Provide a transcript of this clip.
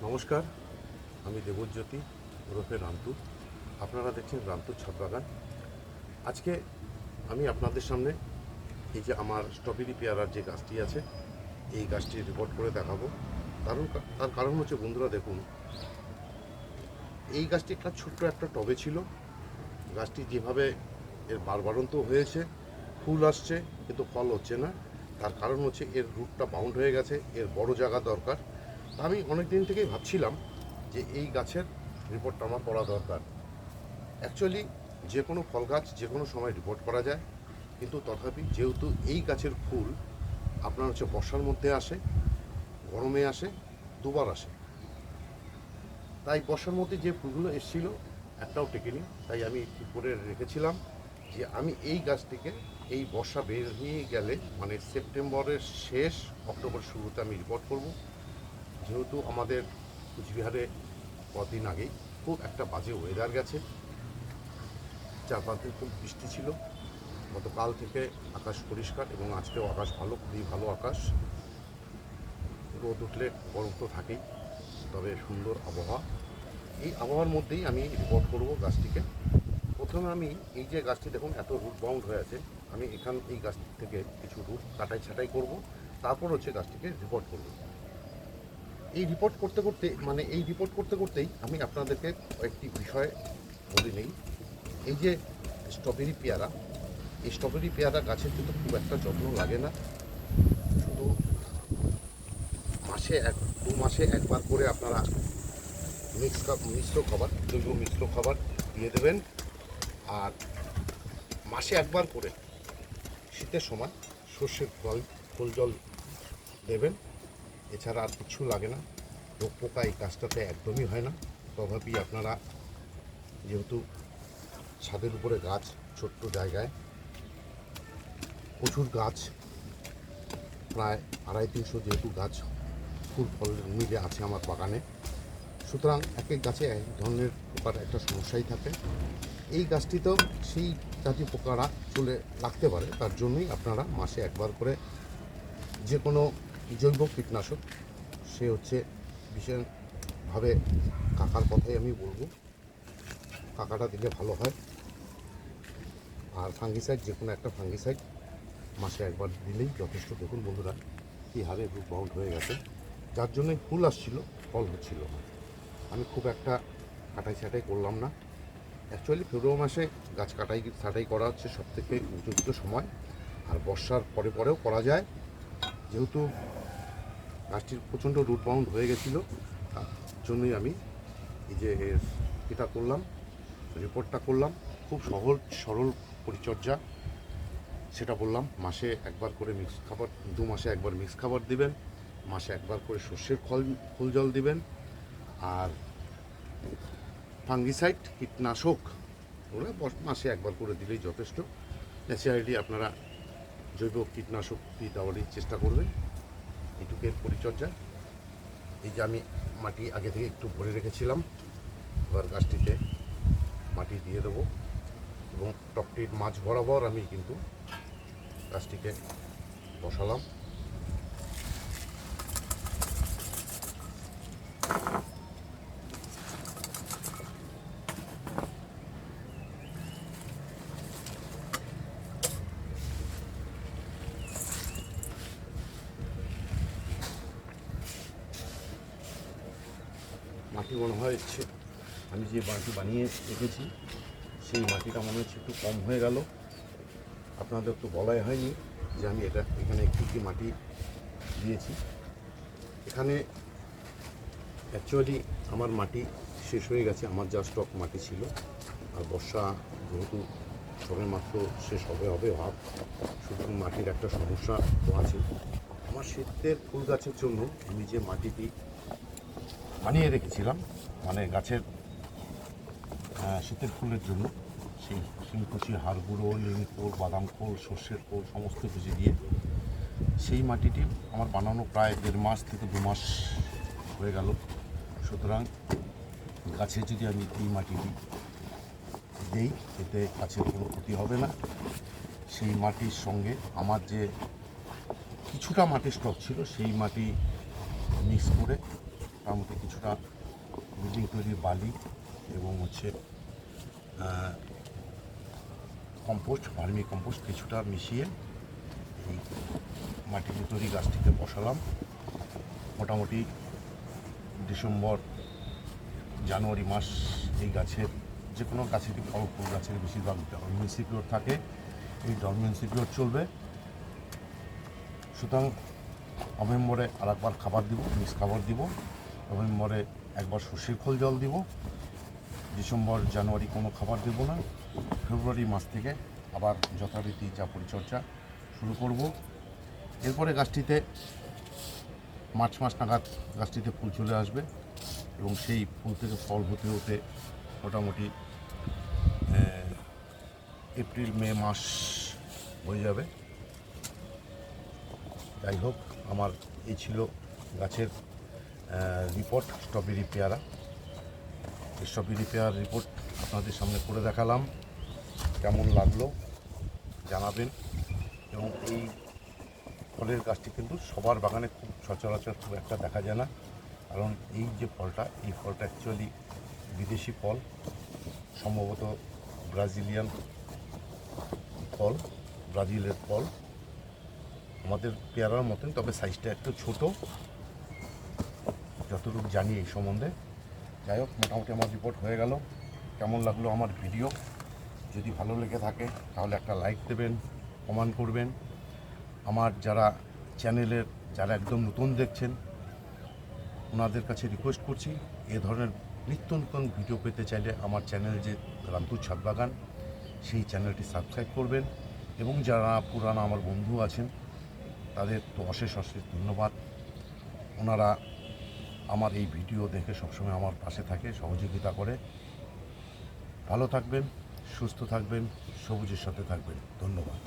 নমস্কার, আমি দেবজ্যোতি ওরফে রান্তু। আপনারা দেখছেন রান্তুর ছাদ বাগান। আজকে আমি আপনাদের সামনে এই যে আমার স্ট্রবেরি পেয়ারার যে গাছটি আছে এই গাছটি রিপোর্ট করে দেখাবো। তার কারণ হচ্ছে বন্ধুরা দেখুন, এই গাছটি একটা ছোট্ট একটা টবে ছিল। গাছটি যেভাবে এর বাড়বাড়ন্ত হয়েছে, ফুল আসছে কিন্তু ফল হচ্ছে না, তার কারণ হচ্ছে এর রুটটা বাউন্ড হয়ে গেছে, এর বড় জায়গা দরকার। আমি অনেক দিন থেকেই ভাবছিলাম যে এই গাছের রিপোর্টটা আমার করা দরকার। অ্যাকচুয়ালি যে কোনো ফল গাছ যে কোনো সময় রিপোর্ট করা যায়, কিন্তু তথাপি যেহেতু এই গাছের ফুল আপনার হচ্ছে বর্ষার মধ্যে আসে, গরমে আসে, দুবার আসে, তাই বর্ষার মধ্যে যে ফুলগুলো এসেছিল একটাও টেকেনি। তাই আমি ঠিক করে রেখেছিলাম যে আমি এই গাছটিকে এই বর্ষা বেরিয়ে গেলে মানে সেপ্টেম্বরের শেষ অক্টোবর শুরুতে আমি রিপোর্ট করব। যেহেতু আমাদের কুচবিহারে কদিন আগেই খুব একটা বাজে ওয়েদার গেছে, 4-5 দিন খুব বৃষ্টি ছিল। গতকাল থেকে আকাশ পরিষ্কার এবং আজকেও আকাশ ভালো, খুবই ভালো আকাশ। রোদ উঠলে গরম তো থাকেই, তবে সুন্দর আবহাওয়া। এই আবহাওয়ার মধ্যেই আমি রিপোর্ট করব গাছটিকে। প্রথমে আমি এই যে গাছটি দেখুন এত রুট বাউন্ড হয়ে আছে, আমি এই গাছ থেকে কিছু রুট কাটাই ছাঁটাই করব, তারপর হচ্ছে গাছটিকে রিপোর্ট করব। এই রিপোর্ট করতে করতেই আমি আপনাদেরকে কয়েকটি বিষয় বলে নেই। এই যে স্ট্রবেরি পেয়ারা, এই স্ট্রবেরি পেয়ারা গাছের কিন্তু খুব একটা যত্ন লাগে না, শুধু দু মাসে একবার করে আপনারা জৈব মিশ্র খাবার দিয়ে দেবেন। আর মাসে একবার করে শীতের সময় সর্ষের খোল জল দেবেন। এছাড়া আর কিছু লাগে না। রোগ পোকা এই গাছটাতে একদমই হয় না। তথাপি আপনারা যেহেতু ছাদের উপরে গাছ, ছোট্ট জায়গায় প্রচুর গাছ, প্রায় 250-300 যেহেতু গাছ ফুল ফল মিলে আছে আমার বাগানে, সুতরাং এক এক গাছে এক ধরনের পোকার একটা সমস্যাই থাকে। এই গাছটিতেও সেই জাতীয় পোকারা চলে লাগতে পারে, তার জন্যই আপনারা মাসে একবার করে যে কোনো জৈব কীটনাশক, সে হচ্ছে বিশেষভাবে কাকার কথাই আমি বলবো, কাকাটা দিলে ভালো হয়। আর ফাঙ্গিসাইড, যে কোনো একটা ফাঙ্গিসাইড মাসে একবার দিলেই যথেষ্ট। দেখুন বন্ধুরা কী হারে রুট বাউন্ড হয়ে গেছে, যার জন্যই ফুল আসছিল, ফল হচ্ছিল না। আমি খুব একটা কাটাই ছাঁটাই করলাম না। অ্যাকচুয়ালি ফেব্রুয়ারি মাসে গাছ কাটাই ছাঁটাই করা হচ্ছে সবথেকে উপযুক্ত সময়, আর বর্ষার পরেও করা যায়। যেহেতু গাছটির প্রচণ্ড রুট বাউন্ড হয়ে গেছিলো, তার জন্যই আমি এই যে এটা করলাম, রিপোর্টটা করলাম। খুব সহজ সরল পরিচর্যা, সেটা বললাম। মাসে একবার করে মিক্স খাবার, 2 মাসে একবার মিক্স খাবার দিবেন, মাসে একবার করে সর্ষের খোল জল দিবেন। আর ফাঙ্গিসাইড কীটনাশক ওরা মাসে একবার করে দিলেই যথেষ্ট। ন্যাচারালি আপনারা জৈব কীটনাশক দিয়ে দেওয়ারই চেষ্টা করবেন। এইটুকের পরিচর্যা। এই যে আমি মাটি আগে থেকে একটু ভরে রেখেছিলাম, এবার গাছটিতে মাটি দিয়ে দেবো এবং টবটির মাঝ বরাবর আমি কিন্তু গাছটিকে বসালাম। মাটি মনে হয় আমি যে মাটি বানিয়ে রেখেছি সেই মাটিটা মনে হচ্ছে একটু কম হয়ে গেল। আপনাদের তো বলাই হয়নি যে আমি এখানে কী মাটি দিয়েছি। এখানে অ্যাকচুয়ালি আমার মাটি শেষ হয়ে গেছে, আমার যা স্টক মাটি ছিল। আর বর্ষা যেহেতু সবে মাত্র শেষ হবে ভাব, শুধু মাটির একটা সমস্যা তো আছে। আমার শীতের ফুল গাছের জন্য আমি যে মাটিটি বানিয়ে রেখেছিলাম, মানে গাছের শীতের ফুলের জন্য, সেই শিলকুচি, হাড় গুঁড়ো, নিম খোল, বাদাম খোল, সর্ষের খোল সমস্ত কিছু দিয়ে সেই মাটিটি আমার বানানো প্রায় 1.5 মাস থেকে 2 মাস হয়ে গেল। সুতরাং গাছে যদি আমি এই মাটিটি দিই, এতে গাছের কোনো ক্ষতি হবে না। সেই মাটির সঙ্গে আমার যে কিছুটা মাটির স্টক ছিল সেই মাটি মিক্স করে তার মধ্যে কিছুটা বিল্ডিং তৈরির বালি এবং হচ্ছে কম্পোস্ট, ভার্মি কম্পোস্ট কিছুটা মিশিয়ে এই মাটিতে তৈরি গাছটিতে বসালাম। মোটামুটি ডিসেম্বর জানুয়ারি মাস এই গাছের যে কোনো গাছেরই ফল ফুল গাছের বেশিরভাগ ডরমেন্সি পিরিয়ড থাকে, এই ডরমেন্সি পিরিয়ড চলবে। সুতরাং নভেম্বরে আরেকবার খাবার দিব, মিক্স খাবার দিব, নভেম্বরে একবার সর্ষের খোল জল দিব, ডিসেম্বর জানুয়ারি কোনো খাবার দেব না, ফেব্রুয়ারি মাস থেকে আবার যথারীতি যা পরিচর্যা শুরু করব। এরপরে গাছটিতে মার্চ মাস নাগাদ গাছটিতে ফুল চলে আসবে এবং সেই ফুল থেকে ফল হতে হতে মোটামুটি এপ্রিল মে মাস হয়ে যাবে। যাই হোক, আমার এই ছিল গাছের রিপোর্ট স্ট্রবেরি পেয়ারা। স্ট্রবেরি পেয়ার রিপোর্ট আপনাদের সামনে করে দেখালাম, কেমন লাগলো জানাবেন। এবং এই ফলের গাছটি কিন্তু সবার বাগানে খুব সচরাচর খুব একটা দেখা যায় না, কারণ এই যে ফলটা, এই ফলটা অ্যাকচুয়ালি বিদেশি ফল, সম্ভবত ব্রাজিলিয়ান ফল, ব্রাজিলের ফল, আমাদের পেয়ারার মতন, তবে সাইজটা একটু ছোটো, যতটুকু জানি এই সম্বন্ধে। যাই হোক, মোটামুটি আমার রিপোর্ট হয়ে গেল। কেমন লাগলো আমার ভিডিও? যদি ভালো লেগে থাকে তাহলে একটা লাইক দেবেন, কমেন্ট করবেন। আমার যারা চ্যানেলের যারা একদম নতুন দেখছেন ওনাদের কাছে রিকোয়েস্ট করছি, এ ধরনের নিত্য নতুন ভিডিও পেতে চাইলে আমার চ্যানেল যে রান্তুর ছাদ বাগান, সেই চ্যানেলটি সাবস্ক্রাইব করবেন। এবং যারা পুরানো আমার বন্ধু আছেন তাদের তো অশেষ অশেষ ধন্যবাদ। ওনারা আমার এই ভিডিও দেখে সবসময় আমার পাশে থাকে, সহযোগিতা করে। ভালো থাকবেন, সুস্থ থাকবেন, সবুজের সাথে থাকবেন। ধন্যবাদ।